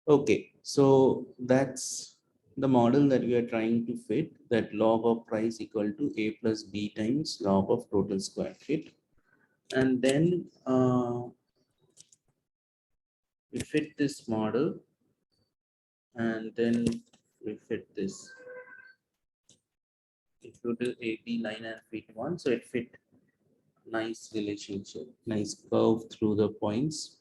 Okay, so that's the model that we are trying to fit, that log of price equal to A plus B times log of total square feet. And then we fit this model, and then we fit this. If you do 80 line and fit one, so it fit nice relationship, nice curve through the points.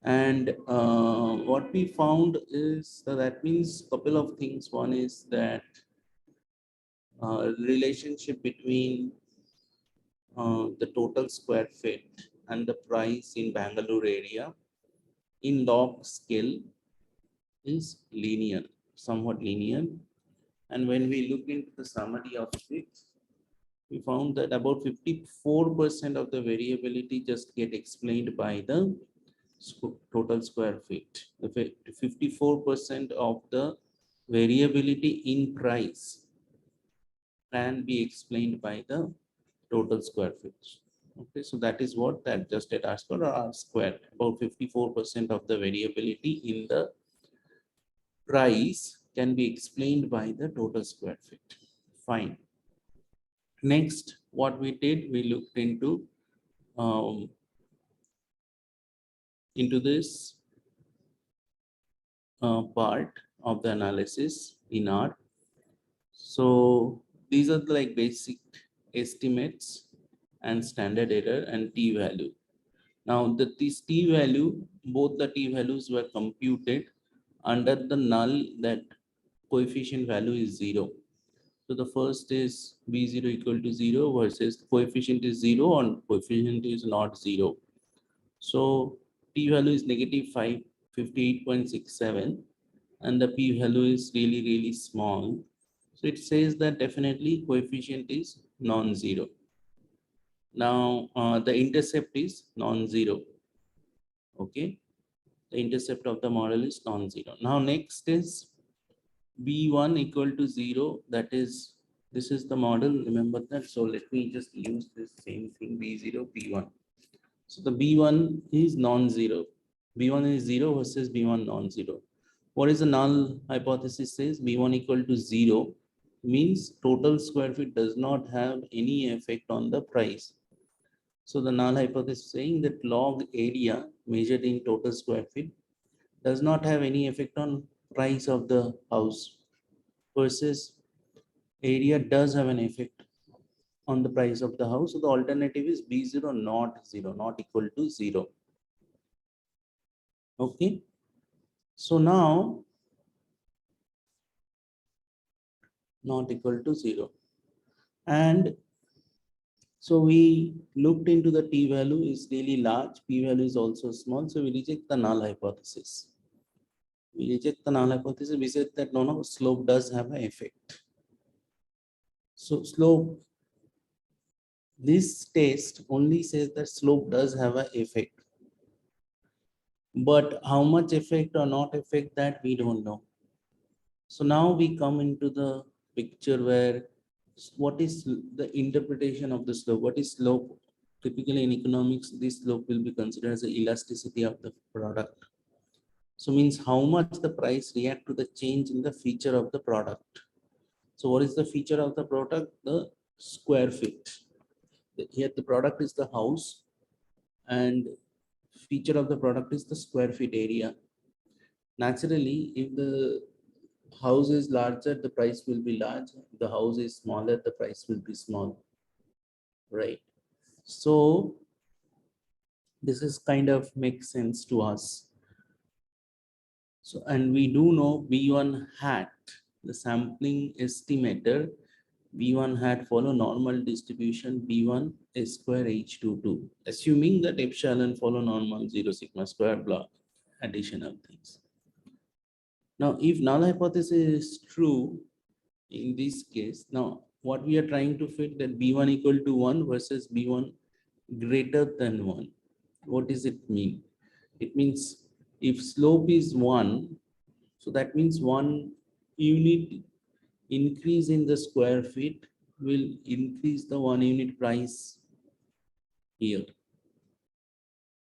And what we found is that means couple of things. One is that relationship between the total square feet and the price in Bangalore area in log scale is linear, somewhat linear. And when we look into the summary of it, we found that about 54% of the variability just get explained by the total square feet. The 54% of the variability in price can be explained by the total square feet. Okay, so that is what that adjusted R square or R square. About 54% of the variability in the price can be explained by the total square feet. Fine. Next, what we did, we looked um, into this part of the analysis in R. So these are the like basic estimates and standard error and t value. Now this t value, both the t values were computed under the null that coefficient value is 0. So the first is b0 equal to 0 versus coefficient is 0 and coefficient is not 0. So t value is negative 58.67 and the p value is really small. So it says that definitely coefficient is non-zero. Now the intercept is non-zero. Okay, the intercept of the model is non-zero. Now next is b1 equal to 0. That is, this is the model, remember that. So let me just use this same thing, b0 b1. So the b1 is non-zero. b1 is 0 versus b1 non-zero. What is the null hypothesis says? b1 equal to 0 means total square feet does not have any effect on the price. So the null hypothesis saying that log area measured in total square feet does not have any effect on price of the house, versus area does have an effect on the price of the house. So the alternative is b0 not 0, not equal to 0. Okay. So now not equal to 0. And so we looked into the t value is really large, p value is also small. So we reject the null hypothesis. We reject the null hypothesis. We said that no, slope does have an effect. So slope, this test only says that slope does have an effect. But how much effect or not effect, that we don't know. So now we come into the picture where what is the interpretation of the slope? What is slope? Typically in economics, this slope will be considered as the elasticity of the product. So means how much the price react to the change in the feature of the product. So what is the feature of the product? The square feet. Here the product is the house and feature of the product is the square feet area. Naturally, if the house is larger, the price will be large. If the house is smaller, the price will be small. Right. So this is kind of makes sense to us. So, and we do know B1 hat, the sampling estimator, B1 hat follow normal distribution B1 S square H22, assuming that epsilon follow normal 0 sigma square block additional things. Now, if null hypothesis is true in this case, now what we are trying to fit that B1 equal to 1 versus B1 greater than 1. What does it mean? It means if slope is 1, so that means 1 unit increase in the square feet will increase the 1 unit price here.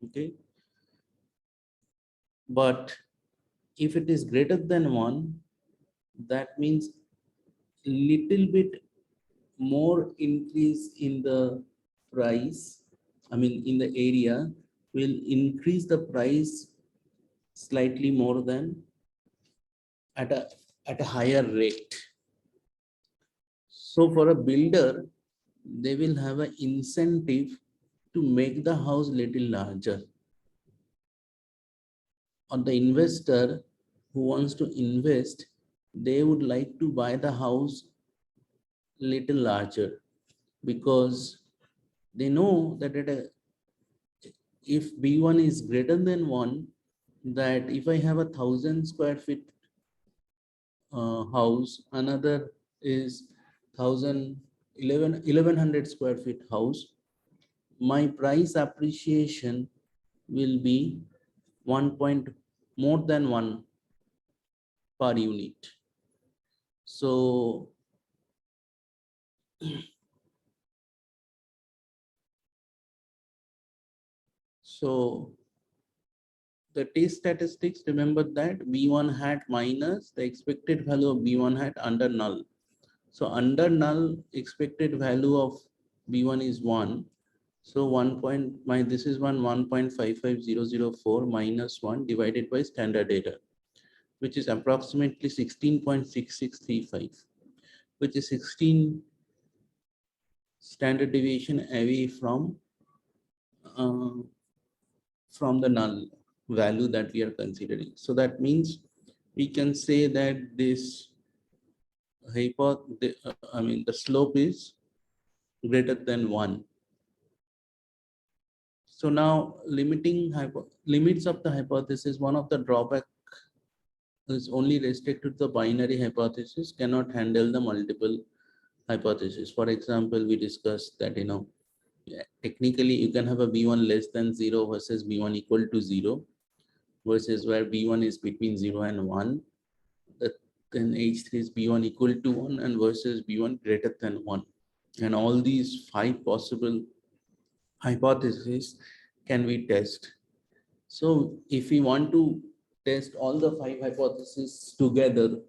Okay. But If it is greater than 1, that means little bit more increase in the price, I mean in the area, will increase the price slightly more than at a higher rate. So for a builder, they will have an incentive to make the house little larger. Or the investor who wants to invest, they would like to buy the house little larger, because they know that if B1 is greater than 1, that if I have 1,000 square feet house, another is 1,100 square feet house, my price appreciation will be 1 point more than 1 per unit. So so the test statistics, remember that B1 hat minus the expected value of B1 hat under null. So under null, expected value of B1 is 1. So 1 point, this is 1.55004 minus 1 divided by standard error, which is approximately 16.6635, which is 16 standard deviation away uh, from the null value that we are considering. So that means we can say that this the slope is greater than 1. So now limits of the hypothesis, one of the drawback is only restricted to the binary hypothesis, cannot handle the multiple hypothesis. For example, we discussed that, technically you can have a B1 less than 0 versus B1 equal to 0, versus where B1 is between 0 and 1. Then H3 is B1 equal to 1 and versus B1 greater than 1. And all these 5 possible hypotheses can we test. So if we want to test all the 5 hypotheses together,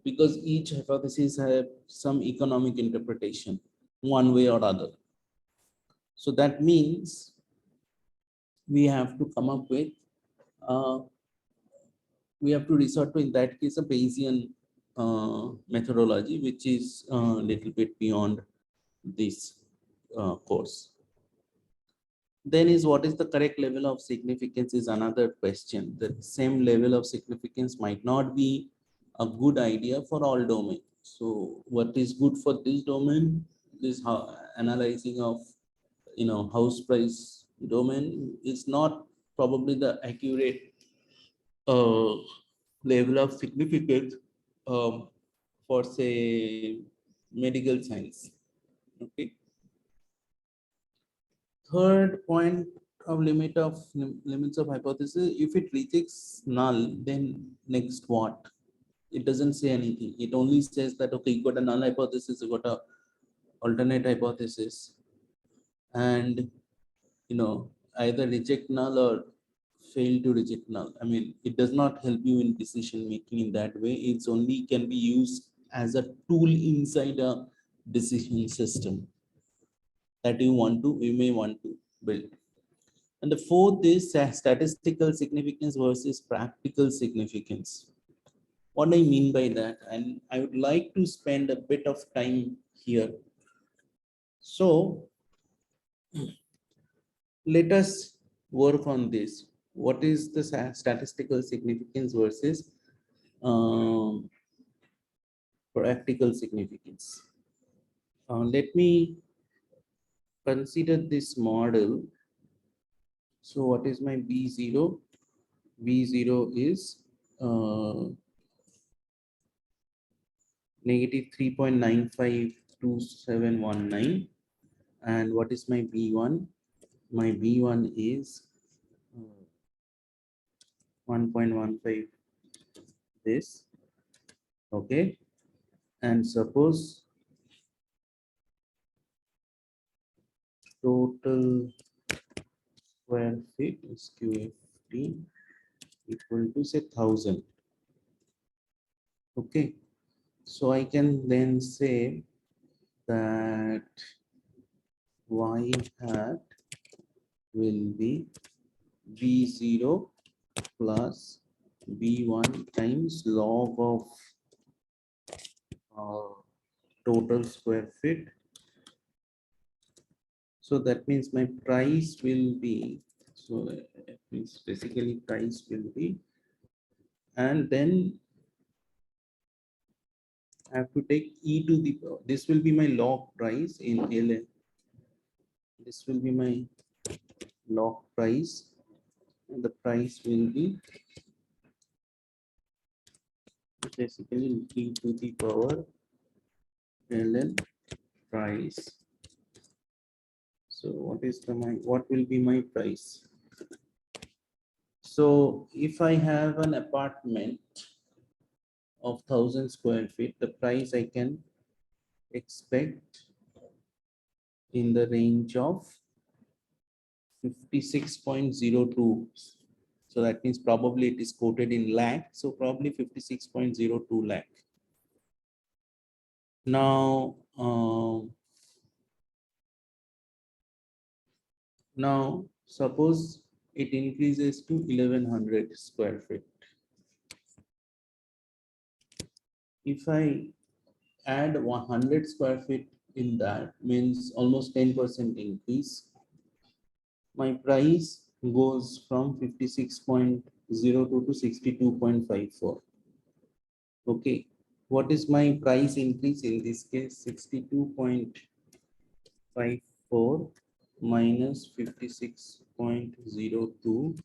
because each hypothesis have some economic interpretation one way or other. So that means we have to come up with, we have to resort to, in that case, a Bayesian methodology, which is a little bit beyond this course. Then is what is the correct level of significance is another question. The same level of significance might not be a good idea for all domains. So what is good for this domain, this analyzing of house price domain, is not probably the accurate uh, level of significance for say medical science. Okay. Third point of limits of hypothesis, if it rejects null, then next what? It doesn't say anything. It only says that, okay, you got a null hypothesis, you got a alternate hypothesis, and either reject null or fail to reject null. I mean, it does not help you in decision making in that way. It's only can be used as a tool inside a decision system that you may want to build. And the fourth is statistical significance versus practical significance. What I mean by that, and I would like to spend a bit of time here. So let us work on this. What is the statistical significance versus um, practical significance? Let me consider this model. So what is my B0? B0 is negative 3.952719. And what is my B1? My B1 is 1.15 this. Okay. And suppose total square feet is QFT equal to say 1000. Okay, so I can then say that y hat will be b0 plus b1 times log of total square feet. So that means my price will be, so it means basically price will be, and then I have to take e to the power. This will be my log price in ln. This will be my log price, and the price will be basically e to the power ln price. So what will be my price? So if I have an apartment of 1,000 square feet, the price I can expect in the range of 56.02. So that means probably it is quoted in lakh. So probably 56.02 lakh. Now, now suppose it increases to 1,100 square feet. If I add 100 square feet in that, means almost 10% increase. My price goes from 56.02 to 62.54. Okay, what is my price increase in this case? 62.54 minus 56.02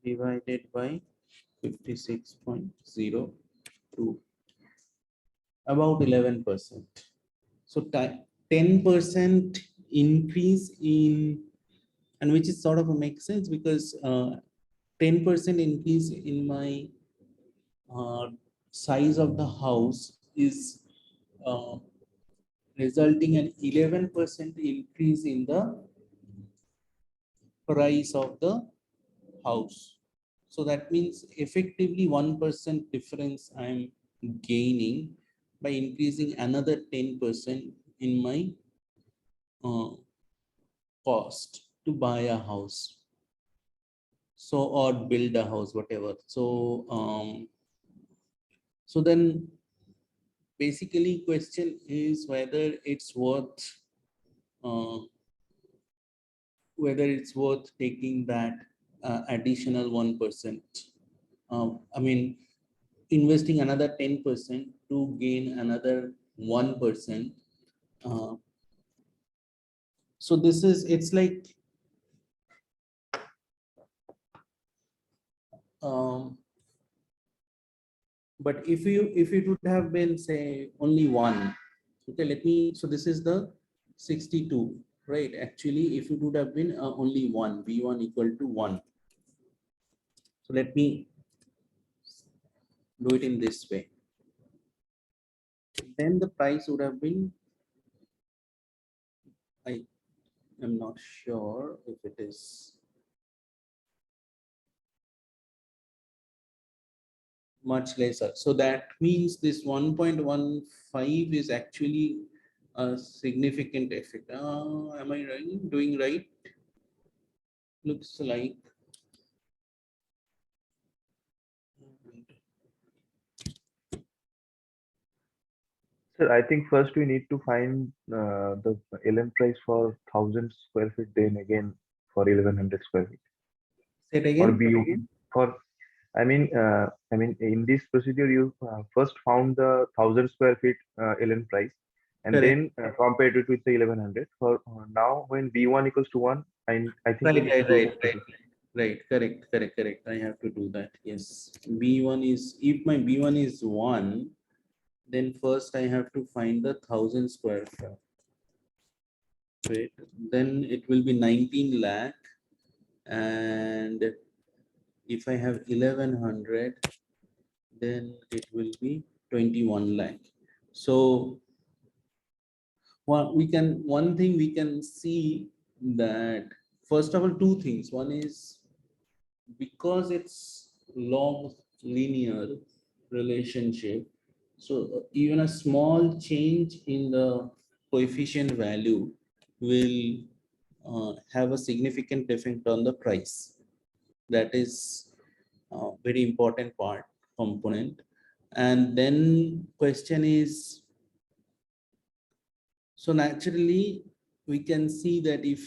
divided by 56.02, about 11%. So 10% increase in, and which is sort of a makes sense because 10% increase in my size of the house is uh, resulting in 11% increase in the price of the house. So that means effectively 1% difference I'm gaining by increasing another 10% in my uh, cost to buy a house. So, or build a house, whatever. So then basically question is uh, whether it's worth taking that additional 1%. I mean, investing another 10% to gain another 1%. Uh, so this is, it's like, um, but if it would have been say only one, okay, let me, so this is the 62, right? Actually, if it would have been only one, v1 equal to 1. So let me do it in this way. Then the price would have been, I am not sure if it is much lesser. So that means this 1.15 is actually a significant effect. Am I right? Doing right? Looks like. Sir, I think first we need to find the LM price for 1,000 square feet, then again for 1,100 square feet. Say it Or again. B for I mean in this procedure you first found the 1,000 square feet LM price, and Correct. then compared it with the 1,100. For now, when B1 equals to 1, I think we Right, need to right, do right, this right. procedure. Right, correct, correct, correct. I have to do that. Yes. B1 is, if my B1 is 1, then first I have to find the 1,000 square feet. Then it will be 19 lakh. And if I have 1,100, then it will be 21 lakh. So one thing we can see that, first of all, two things. One is because it's log linear relationship. So even a small change in the coefficient value will have a significant effect on the price. That is a very important part component. And then question is, so naturally we can see that if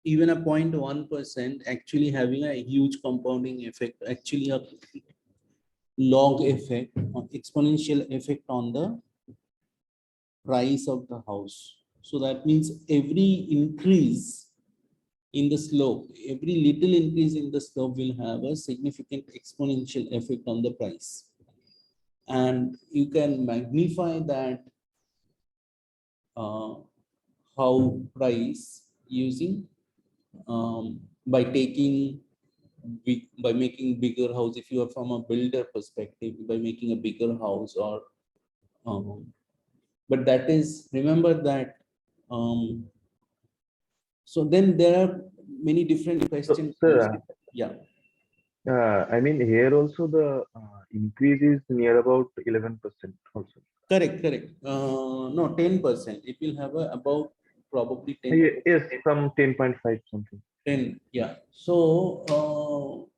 even a 0.1% actually having a huge compounding effect, actually a log effect or exponential effect on the price of the house. So that means every increase in the slope, every little increase in the slope will have a significant exponential effect on the price. And you can magnify that how price using by taking by making bigger house. If you are from a builder perspective, by making a bigger house, or um, but that is, remember that so then there are many different So, questions also. sir, Yeah, I mean, here also the increase is near about 11% also. correct. No, 10%. It will have a about probably 10, Yes, some 10.5 something. 10. Yeah. So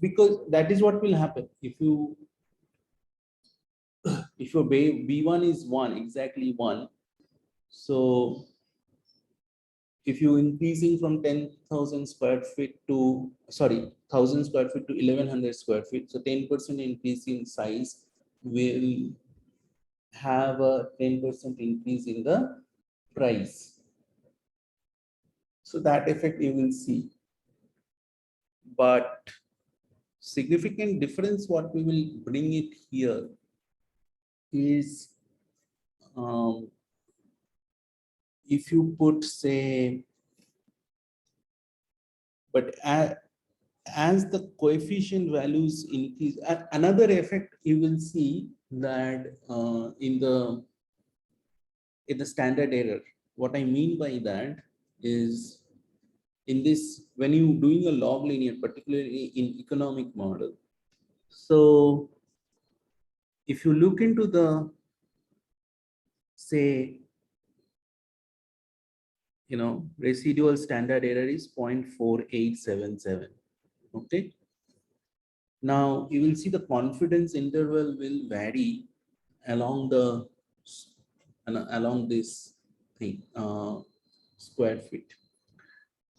because that is what will happen if your B1 is 1, exactly 1. So if you increasing from 10,000 square feet to, sorry, 1,000 square feet to 1,100 square feet, so 10% increase in size will have a 10% increase in the price. So that effect you will see. But significant difference what we will bring it here is if you put, say, but as the coefficient values increase, another effect you will see that in the standard error. What I mean by that is, in this, when you doing a log linear, particularly in economic model, so if you look into the, say, residual standard error is 0.4877. Okay. Now you will see the confidence interval will vary along along this thing, square feet.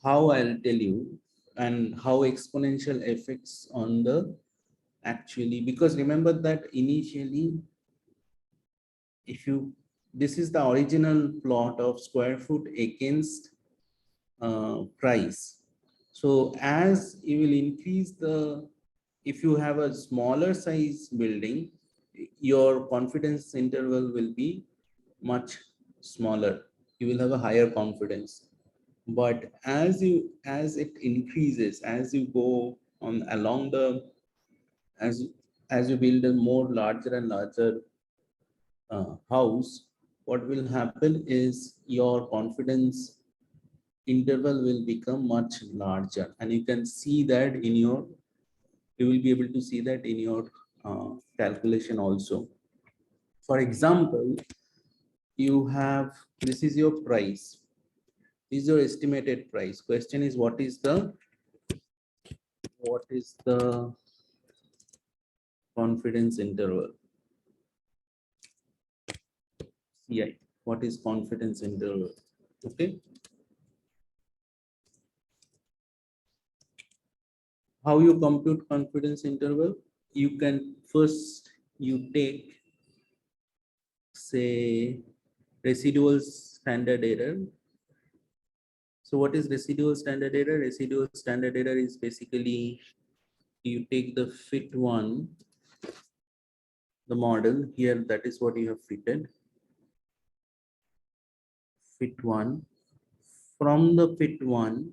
How, I'll tell you, and how exponential effects on the actually, because remember that initially, if you, this is the original plot of square foot against price. So as you will increase the, if you have a smaller size building, your confidence interval will be much smaller. You will have a higher confidence. But as it increases, as you go on along the, as as you build a more larger and larger house, what will happen is your confidence interval will become much larger, and you can see that in your, you will be able to see that in your calculation also. For example, you have, this is your price, this is your estimated price. Question is, what is the confidence interval, CI? What is confidence interval? Okay. How you compute confidence interval? You can first, you take, say, residual standard error. So what is residual standard error? Residual standard error is basically, you take the fit one, the model here, that is what you have fitted, fit one. From the fit one,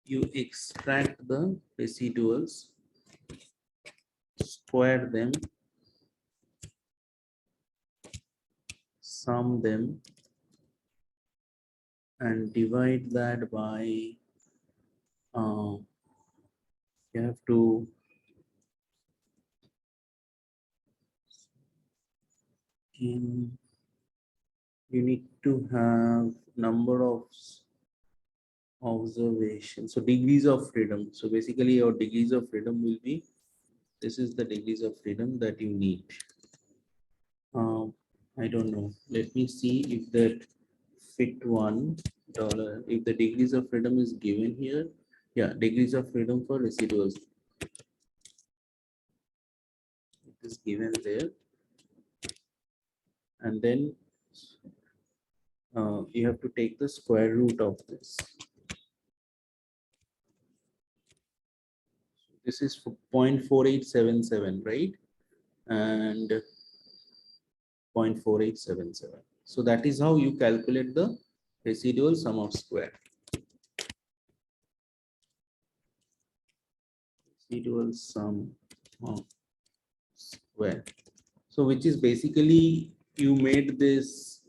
you extract the residuals, square them, sum them, and divide that by you have to you need to have number of observations. So degrees of freedom. So basically your degrees of freedom will be, this is the degrees of freedom that you need. I don't know. Let me see if that fit $1. If the degrees of freedom is given here, yeah, degrees of freedom for residuals. It is given there, and then you have to take the square root of this. This is for 0.4877, right? And 0.4877. So that is how you calculate the residual sum of square. Residual sum of square. So which is basically you made this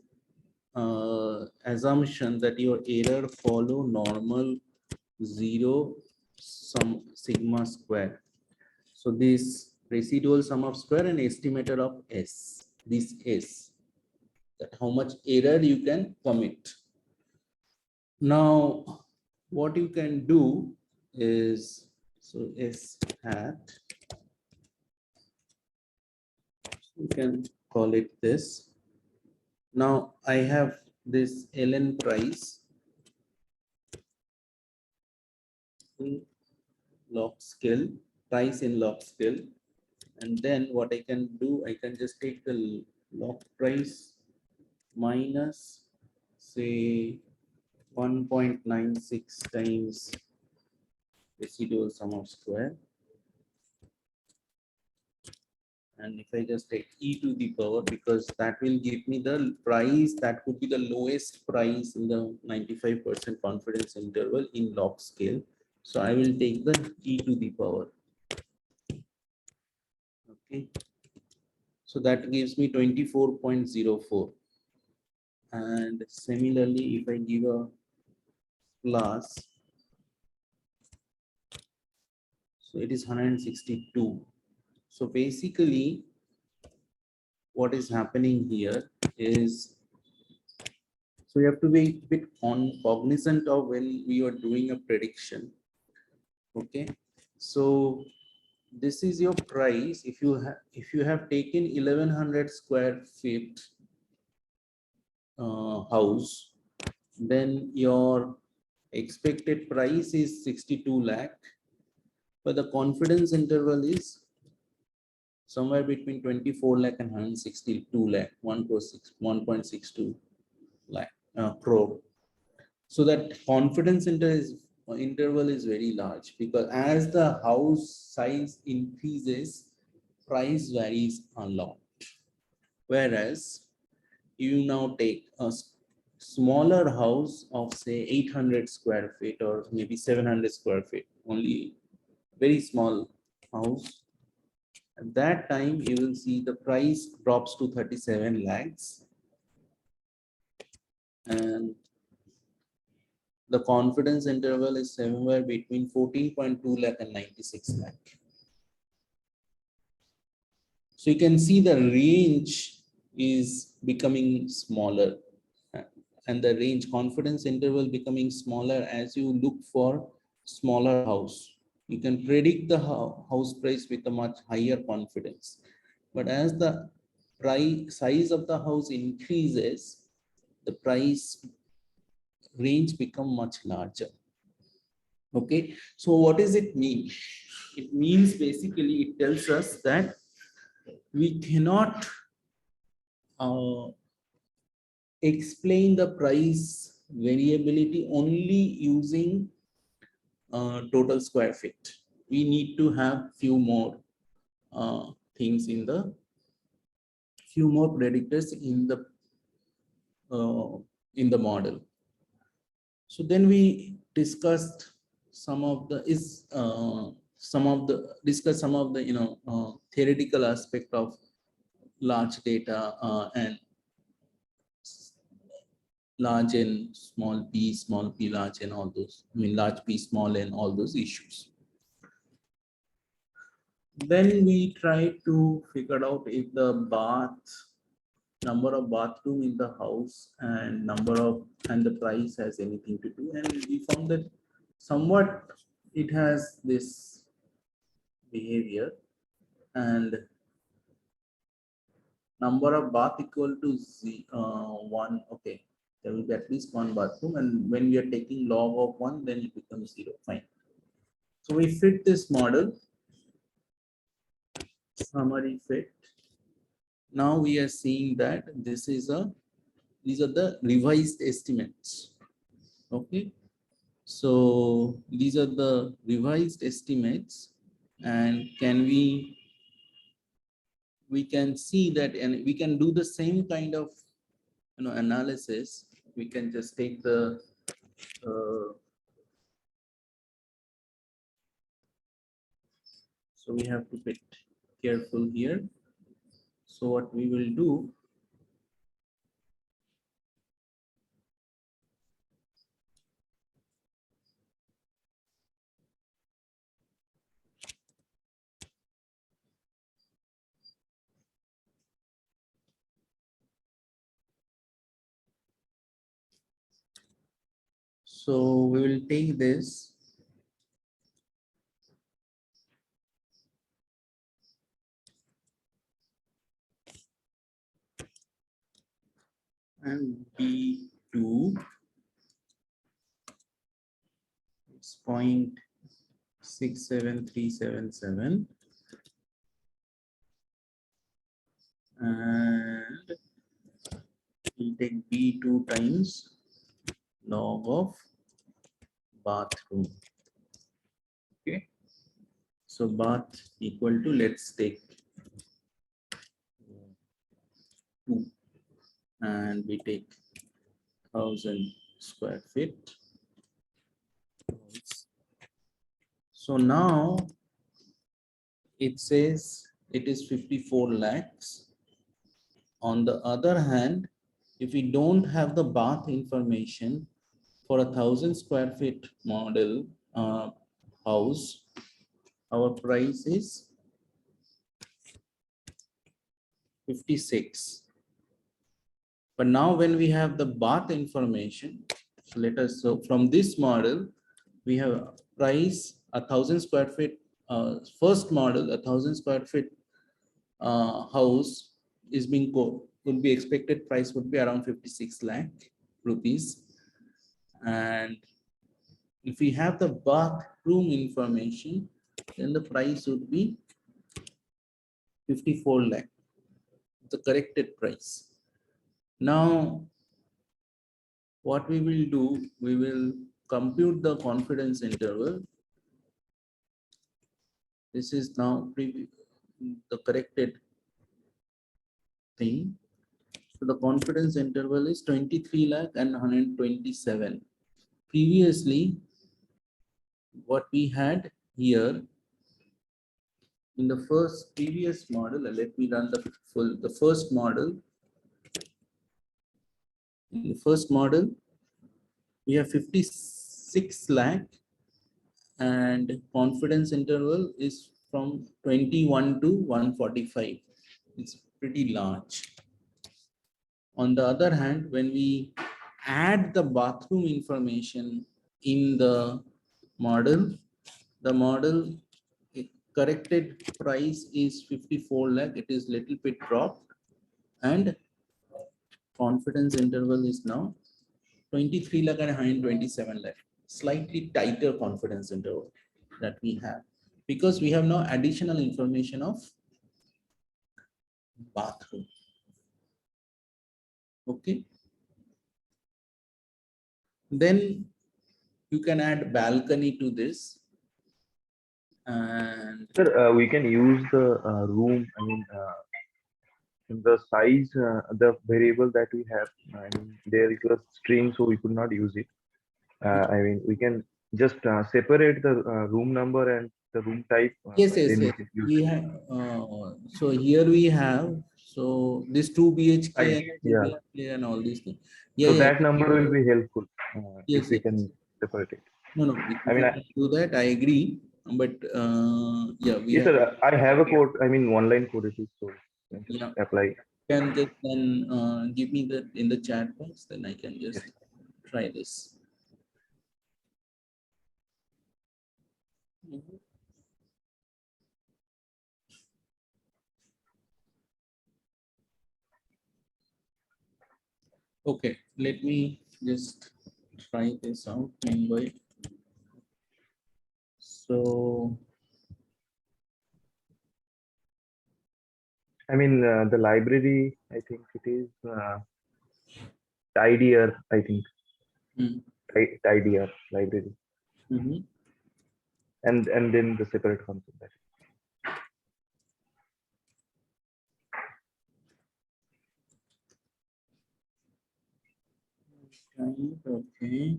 assumption that your error follow normal zero sum sigma square. So this residual sum of square and estimator of S, this S, that how much error you can commit. Now, what you can do is, so S hat, you can call it this. Now I have this ln price in log scale, price in log scale, and then what I can do, I can just take the log price minus say 1.96 times residual sum of square, and if I just take e to the power, because that will give me the price that could be the lowest price in the 95% confidence interval in log scale. So I will take the e to the power. Okay, so that gives me 24.04, and similarly if I give a plus, so it is 162. So basically what is happening here is, so you have to be a bit cognizant of when we are doing a prediction. Okay, so this is your price. If you have taken 1100 square feet house, then your expected price is 62 lakh, but the confidence interval is somewhere between 24 lakh and 162 lakh, 1.62 lakh crore. So that confidence interval is very large, because as the house size increases, price varies a lot. Whereas you now take a smaller house of say 800 square feet or maybe 700 square feet, only very small house. At that time, you will see the price drops to 37 lakhs, and the confidence interval is somewhere between 14.2 lakh and 96 lakh. So you can see the range is becoming smaller, and the range confidence interval becoming smaller as you look for smaller house. You can predict the house price with a much higher confidence. But as the price size of the house increases, the price range become much larger. Okay, so what does it mean? It means basically it tells us that we cannot explain the price variability only using total square feet. We need to have few more things in the few more predictors in the model. So then we discussed some of the discuss some of the theoretical aspect of large data and large n, small p, large n, all those. I mean large p, small n, all those issues. Then we try to figure out if the number of bathroom in the house and the price has anything to do, and we found that somewhat it has this behavior, and number of bath equal to one. Okay, there will be at least one bathroom, and when we are taking log of one, then it becomes 0. Fine. So we fit this model, summary fit. Now we are seeing that these are the revised estimates. Okay, so these are the revised estimates, and we can see that, and we can do the same kind of analysis. We can just take the so we have to be careful here. So what we will do, so we will take this and B2 is 0.67377, and we'll take B2 times log of bathroom. Okay, so bath equal to, let's take 2, and we take 1000 square feet. So now it says it is 54 lakhs. On the other hand, if we don't have the bath information for 1000 square feet model house, our price is 56. But now when we have the bath information, so from this model, we have price 1000 square feet, first model, 1000 square feet house is being would be expected price would be around 56 lakh rupees. And if we have the bathroom information, then the price would be 54 lakh, the corrected price. Now, what we will do, we will compute the confidence interval. This is now the corrected thing. So the confidence interval is 23 lakh and 127. Previously, what we had here in the previous model, let me run the first model. In the first model, we have 56 lakh and confidence interval is from 21 to 145. It's pretty large. On the other hand, when we add the bathroom information in the model corrected price is 54 lakh. It is little bit dropped, and confidence interval is now 23 lakh and 127 lakh. Slightly tighter confidence interval that we have, because we have now additional information of bathroom. Okay. Then you can add balcony to this. And Sir, we can use the room, I mean, the size, the variable that we have, I mean, there is a string, so we could not use it. I mean, we can just separate the room number and the room type. yes. Then we can use We it. have so here we have, so this 2 BHK and 2 Yeah. BHK and all these things. So Yeah. that number will be helpful if Yes. we can separate it. No, I if mean, you can do that, I agree. but yeah, we Yes, have, sir. I have a code. I mean, one-line code it is, so you can just yeah, apply. can just then give me that in the chat box, then I can Yes. just try this. Mhm. Okay, let me just try this out meanwhile. So I mean, the library, I think it is tidier, I think. mm, Tidier library. mhm. And then the separate console. Right, okay.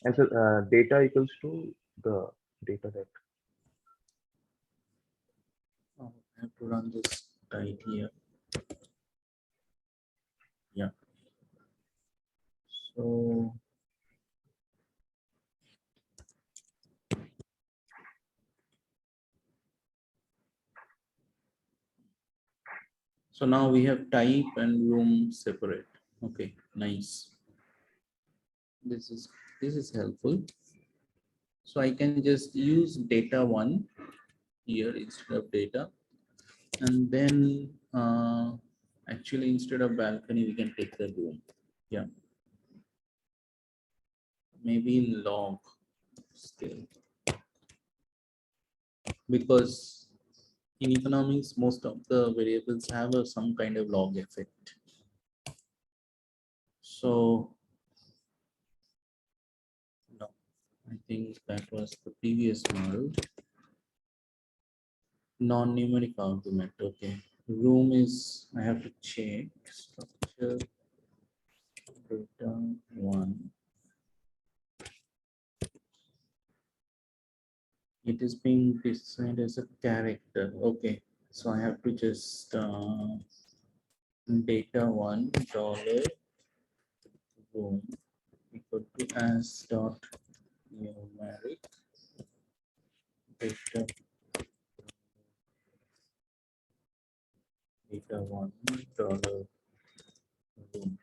And so data equals to the data that. Oh, I have to run this right here. Yeah. So now we have type and room separate. Okay, nice. This is helpful. So I can just use data one here instead of data, and then actually instead of balcony we can take the room. Yeah, maybe in log still, because in economics most of the variables have some kind of log effect. So no, I think that was the previous model. Non-numeric argument. Okay, room is, I have to check structure data one. It is being defined as a character. Okay, so I have to just data one dollar room equal to as dot numeric data one dollar room.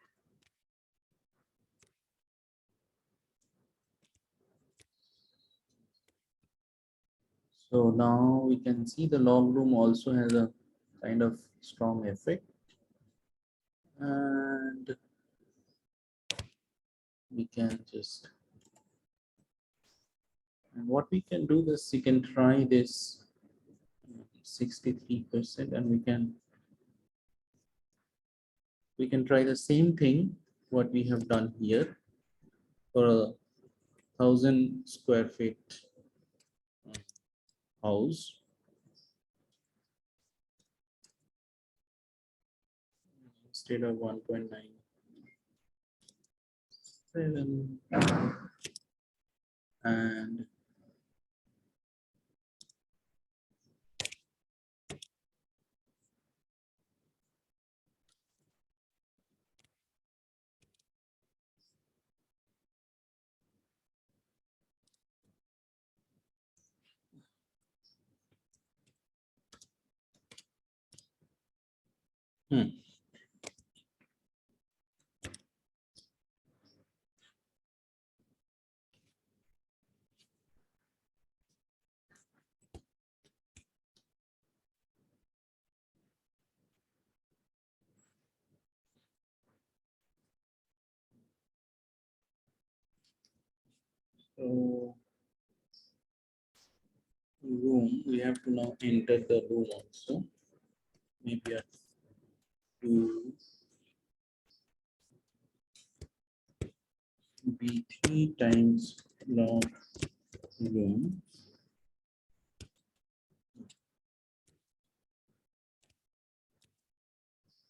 So now we can see the log room also has a kind of strong effect, and we can just, and what we can do this, you can try this 63%, and we can try the same thing what we have done here for a 1,000 square feet house. Instead of 1.97, and hmm. So room, we have to now enter the room also. Maybe a 2 B3 times log room.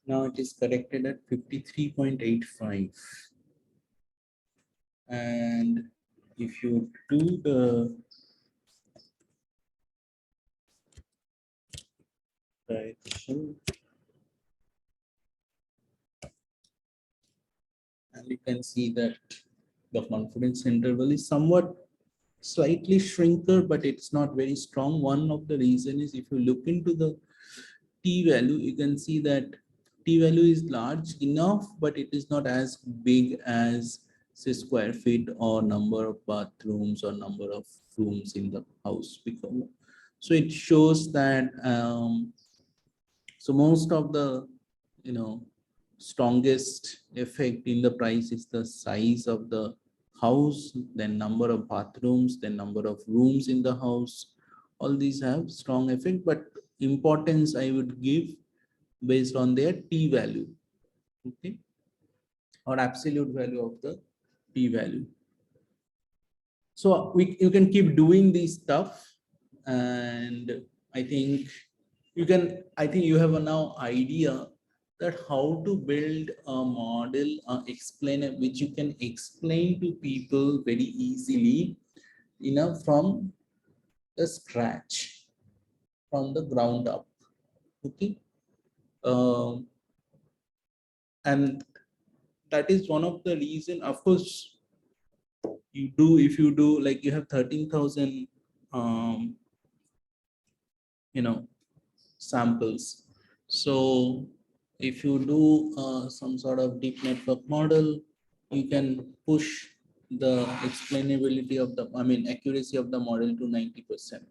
Now it is corrected at 53.85. And if you do the correction, and you can see that the confidence interval is somewhat slightly shrinker, but it's not very strong. One of the reason is if you look into the T value, you can see that T value is large enough, but it is not as big as say square feet or number of bathrooms or number of rooms in the house. Because so it shows that so most of the you know strongest effect in the price is the size of the house, then number of bathrooms, then number of rooms in the house. All these have strong effect, but importance I would give based on their T value, okay, or absolute value of the T value. So you can keep doing this stuff, and I think I think you have a now idea that how to build a model, explain it, which you can explain to people very easily, from the scratch, from the ground up, okay. Um, and that is one of the reason, of course, if you do like you have 13,000 um, you know samples. So if you do some sort of deep network model, you can push the explainability of the, I mean, accuracy of the model to 90%.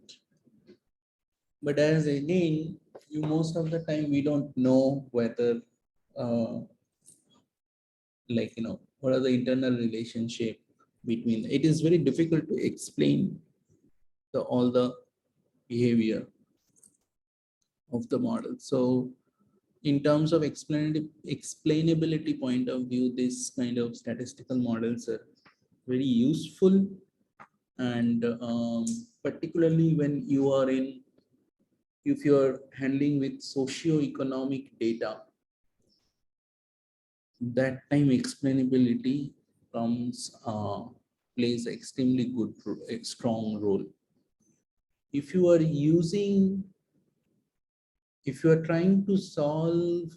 But as again, most of the time we don't know whether, uh, what are the internal relationship between. It is very difficult to explain all the behavior of the model. So in terms of explainability point of view, this kind of statistical models are very useful, and particularly when you are if you are handling with socio-economic data, that time explainability comes plays extremely good, a strong role. If you are using, if you are trying to solve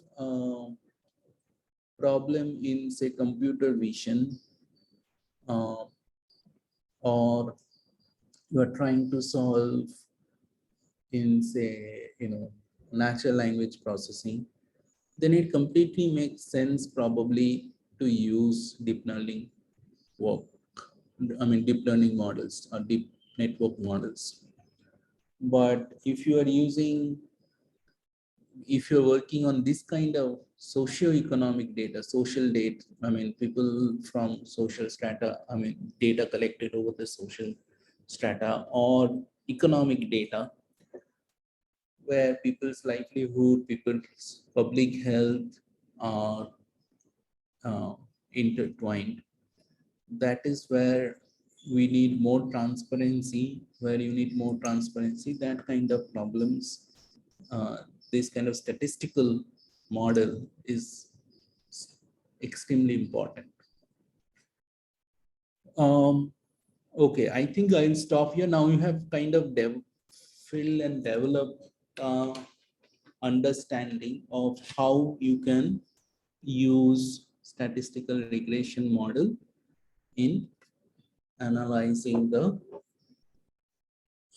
problem in say computer vision, uh, or you are trying to solve in say natural language processing, then it completely makes sense probably to use deep learning work, I mean deep learning models or deep network models. But if you're working on this kind of socio-economic data, social data, I mean, people from social strata, I mean, data collected over the social strata, or economic data, where people's livelihood, people's public health are intertwined. That is where we need more transparency, where you need more transparency, that kind of problems, uh, this kind of statistical model is extremely important. Um, okay, I think I'll stop here. Now you have kind of fill and develop understanding of how you can use statistical regression model in analyzing the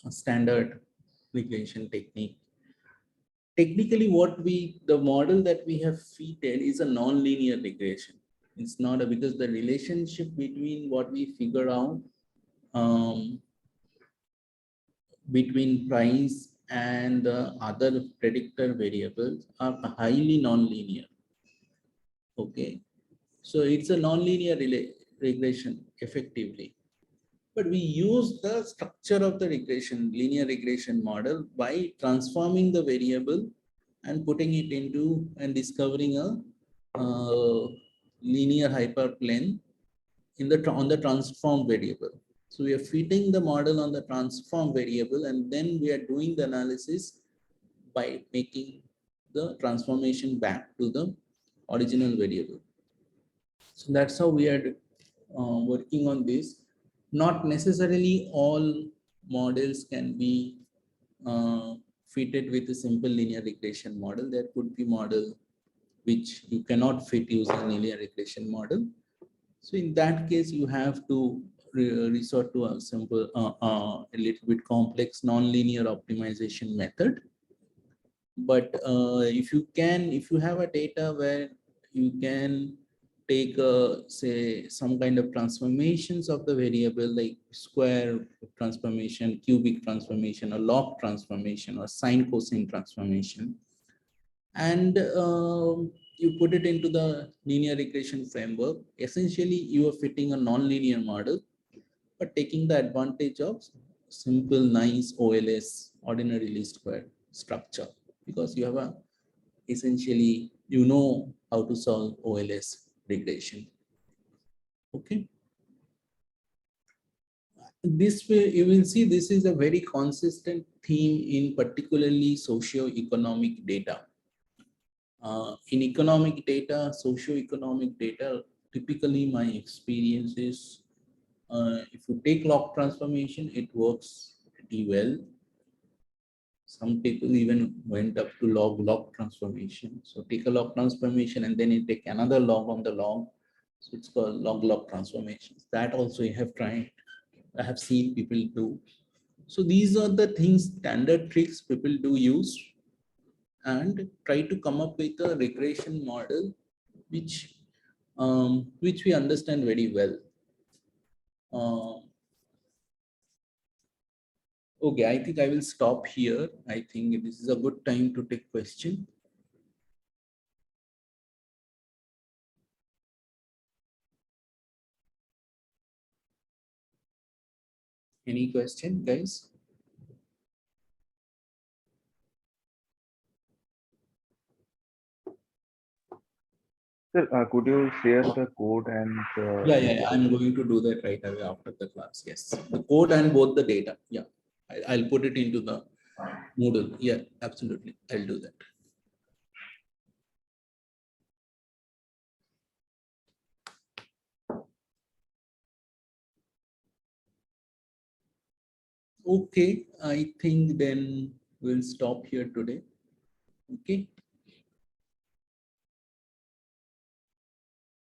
standard regression technique. Technically, the model that we have fitted is a non-linear regression. It's not because the relationship between what we figure out um, between price and the other predictor variables are highly non-linear. Okay, so it's a non-linear regression effectively. But we use the structure of the linear regression model by transforming the variable and putting it into and discovering a linear hyperplane on the transform variable. So we are fitting the model on the transform variable, and then we are doing the analysis by making the transformation back to the original variable. So that's how we are working on this. Not necessarily all models can be fitted with a simple linear regression model. There could be model which you cannot fit using linear regression model. So in that case, you have to resort to a simple, a little bit complex nonlinear optimization method. But if you have a data where you can take say some kind of transformations of the variable, like square transformation, cubic transformation, or log transformation, or sine cosine transformation, and you put it into the linear regression framework, essentially you are fitting a non-linear model but taking the advantage of simple nice OLS, ordinary least square structure, because you have a essentially you know how to solve OLS regression. Okay, this way you will see this is a very consistent theme in particularly socio-economic data. In economic data, socio-economic data, typically my experience is if you take log transformation, it works pretty well. Some people even went up to log transformation. So take a log transformation and then you take another log on the log. So it's called log transformations. That also I have tried. I have seen people do. So these are the things, standard tricks people do use, and try to come up with a regression model which we understand very well. Okay, I think I will stop here. I think this is a good time to take question. Any question, guys? Sir, could you share the code and Yeah. I'm going to do that right away after the class. Yes, the code and both the data. Yeah, I'll put it into the Moodle. Yeah, absolutely. I'll do that. Okay, I think then we'll stop here today. Okay.